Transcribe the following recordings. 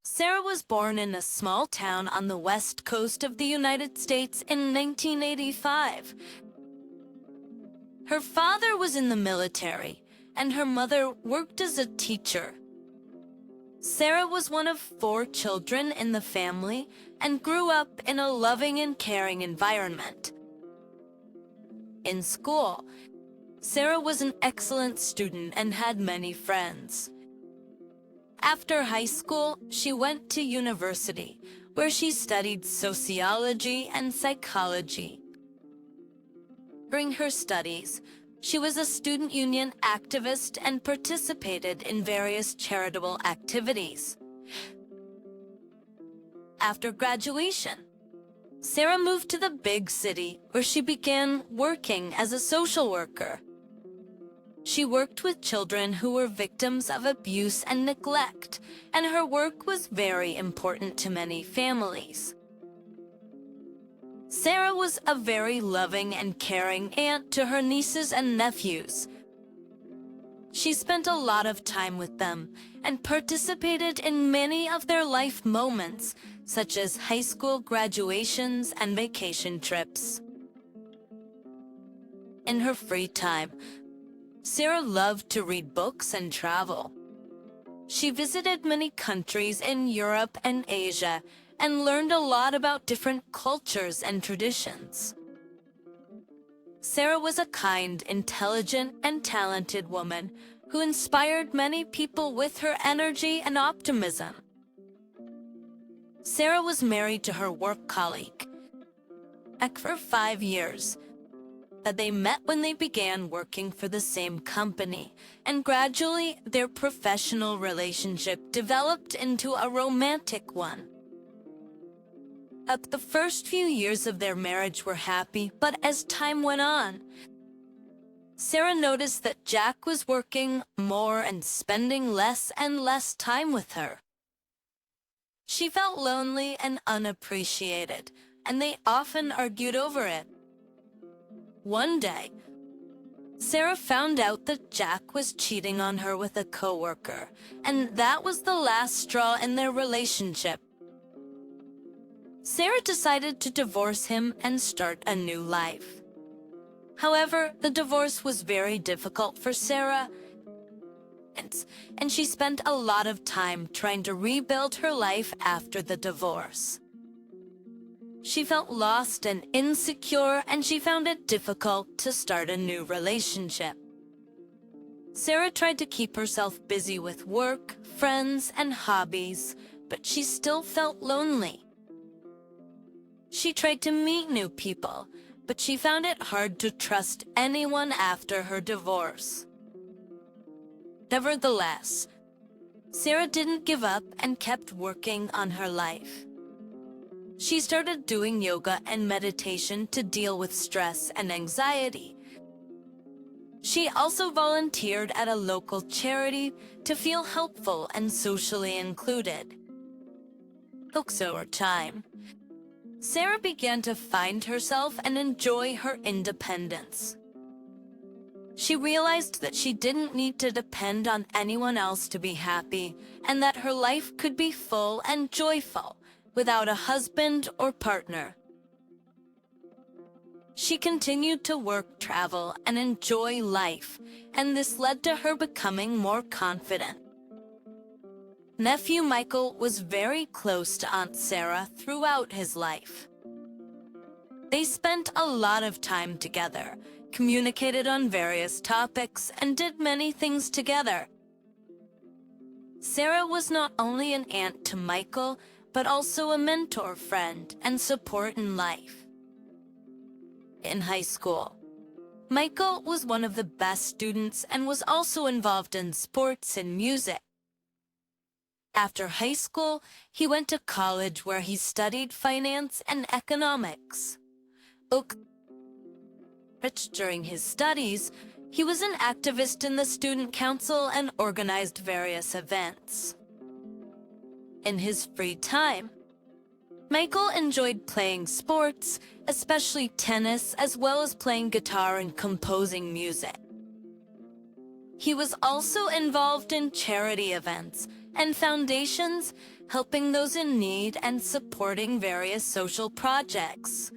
Sarah was born in a small town on the west coast of the United States in 1985. Her father was in the military, and her mother worked as a teacher. Sarah was one of 4 children in the family and grew up in a loving and caring environment. In school, Sarah was an excellent student and had many friends. After high school, she went to university, where she studied sociology and psychology. During her studies, she was a student union activist and participated in various charitable activities. After graduation, Sarah moved to the big city, where she began working as a social worker. She worked with children who were victims of abuse and neglect, and her work was very important to many families. Sarah was a very loving and caring aunt to her nieces and nephews. She spent a lot of time with them and participated in many of their life moments, such as high school graduations and vacation trips. In her free time, Sarah loved to read books and travel. She visited many countries in Europe and Asia and learned a lot about different cultures and traditions. Sarah was a kind, intelligent, and talented woman who inspired many people with her energy and optimism. Sarah was married to her work colleague for 5 years. That they met when they began working for the same company, and gradually their professional relationship developed into a romantic one. The first few years of their marriage were happy, but as time went on, Sarah noticed that Jack was working more and spending less and less time with her. She felt lonely and unappreciated, and they often argued over it. One day, Sarah found out that Jack was cheating on her with a coworker, and that was the last straw in their relationship. Sarah decided to divorce him and start a new life. However, the divorce was very difficult for Sarah, and she spent a lot of time trying to rebuild her life after the divorce. She felt lost and insecure, and she found it difficult to start a new relationship. Sarah tried to keep herself busy with work, friends, and hobbies, but she still felt lonely. She tried to meet new people, but she found it hard to trust anyone after her divorce. Nevertheless, Sarah didn't give up and kept working on her life. She started doing yoga and meditation to deal with stress and anxiety. She also volunteered at a local charity to feel helpful and socially included. Over time, Sarah began to find herself and enjoy her independence. She realized that she didn't need to depend on anyone else to be happy, and that her life could be full and joyful without a husband or partner. She continued to work, travel, and enjoy life, and this led to her becoming more confident. Nephew Michael was very close to Aunt Sarah throughout his life. They spent a lot of time together, communicated on various topics, and did many things together. Sarah was not only an aunt to Michael, but also a mentor, friend, and support in life. In high school, Michael was one of the best students and was also involved in sports and music. After high school, he went to college where he studied finance and economics. During his studies, he was an activist in the student council and organized various events. In his free time, Michael enjoyed playing sports, especially tennis, as well as playing guitar and composing music. He was also involved in charity events and foundations, helping those in need and supporting various social projects.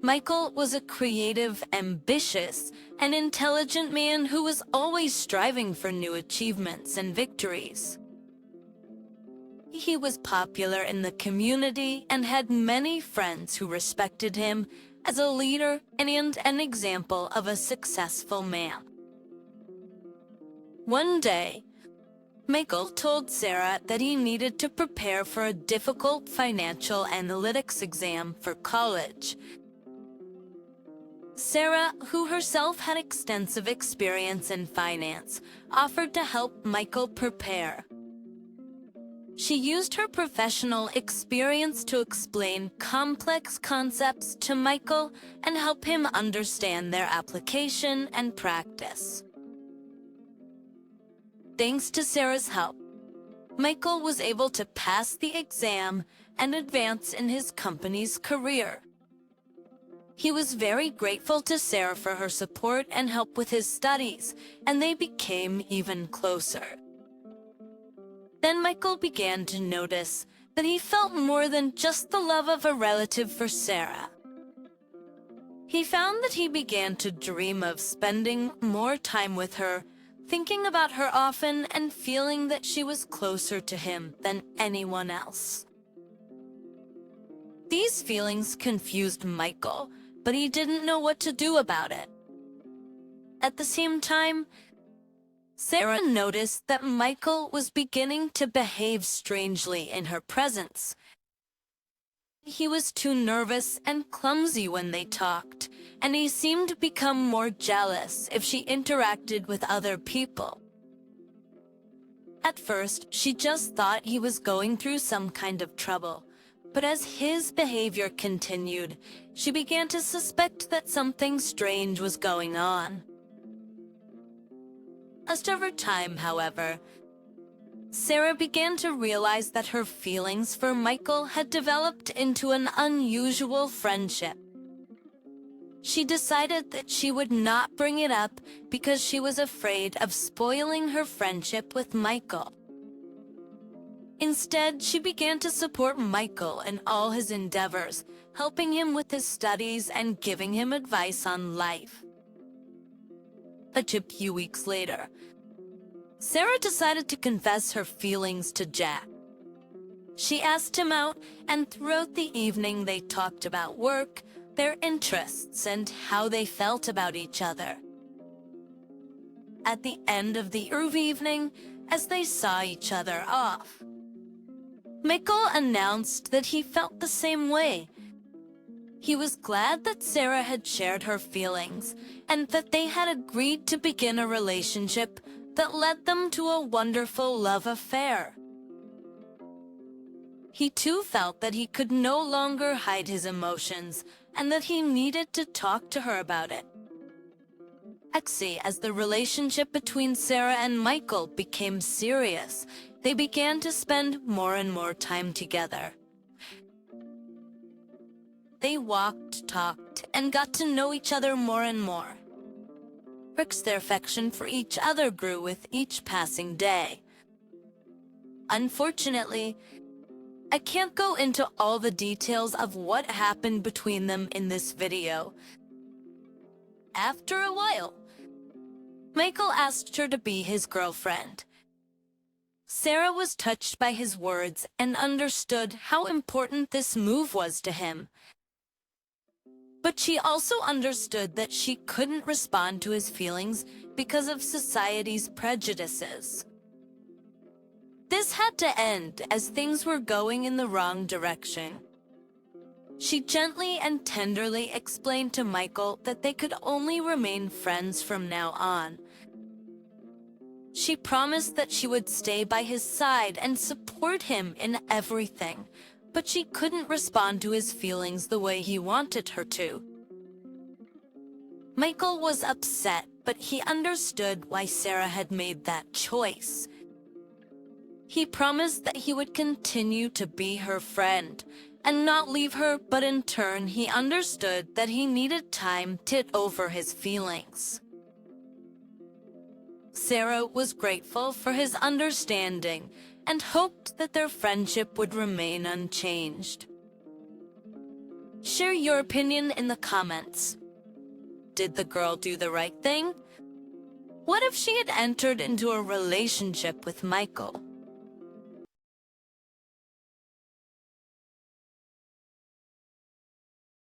Michael was a creative, ambitious, and intelligent man who was always striving for new achievements and victories. He was popular in the community and had many friends who respected him as a leader and an example of a successful man. One day, Michael told Sarah that he needed to prepare for a difficult financial analytics exam for college. Sarah, who herself had extensive experience in finance, offered to help Michael prepare. She used her professional experience to explain complex concepts to Michael and help him understand their application and practice. Thanks to Sarah's help, Michael was able to pass the exam and advance in his company's career. He was very grateful to Sarah for her support and help with his studies, and they became even closer. Then Michael began to notice that he felt more than just the love of a relative for Sarah. He found that he began to dream of spending more time with her, thinking about her often and feeling that she was closer to him than anyone else. These feelings confused Michael, but he didn't know what to do about it. At the same time, Sarah noticed that Michael was beginning to behave strangely in her presence. He was too nervous and clumsy when they talked, and he seemed to become more jealous if she interacted with other people. At first, she just thought he was going through some kind of trouble, but as his behavior continued, she began to suspect that something strange was going on. As over time, however, Sarah began to realize that her feelings for Michael had developed into an unusual friendship. She decided that she would not bring it up because she was afraid of spoiling her friendship with Michael. Instead, she began to support Michael in all his endeavors, helping him with his studies and giving him advice on life. A few weeks later, Sarah decided to confess her feelings to Jack. She asked him out, and throughout the evening they talked about work, their interests, and how they felt about each other. At the end of the evening, as they saw each other off, Michael announced that he felt the same way. He was glad that Sarah had shared her feelings and that they had agreed to begin a relationship that led them to a wonderful love affair. He too felt that he could no longer hide his emotions and that he needed to talk to her about it. Actually, as the relationship between Sarah and Michael became serious, they began to spend more and more time together. They walked, talked, and got to know each other more and more. Their affection for each other grew with each passing day. Unfortunately, I can't go into all the details of what happened between them in this video. After a while, Michael asked her to be his girlfriend. Sarah was touched by his words and understood how important this move was to him. But she also understood that she couldn't respond to his feelings because of society's prejudices. This had to end as things were going in the wrong direction. She gently and tenderly explained to Michael that they could only remain friends from now on. She promised that she would stay by his side and support him in everything, but she couldn't respond to his feelings the way he wanted her to. Michael was upset, but he understood why Sarah had made that choice. He promised that he would continue to be her friend and not leave her, but in turn he understood that he needed time to get over his feelings. Sarah was grateful for his understanding and hoped that their friendship would remain unchanged. Share your opinion in the comments. Did the girl do the right thing? What if she had entered into a relationship with Michael?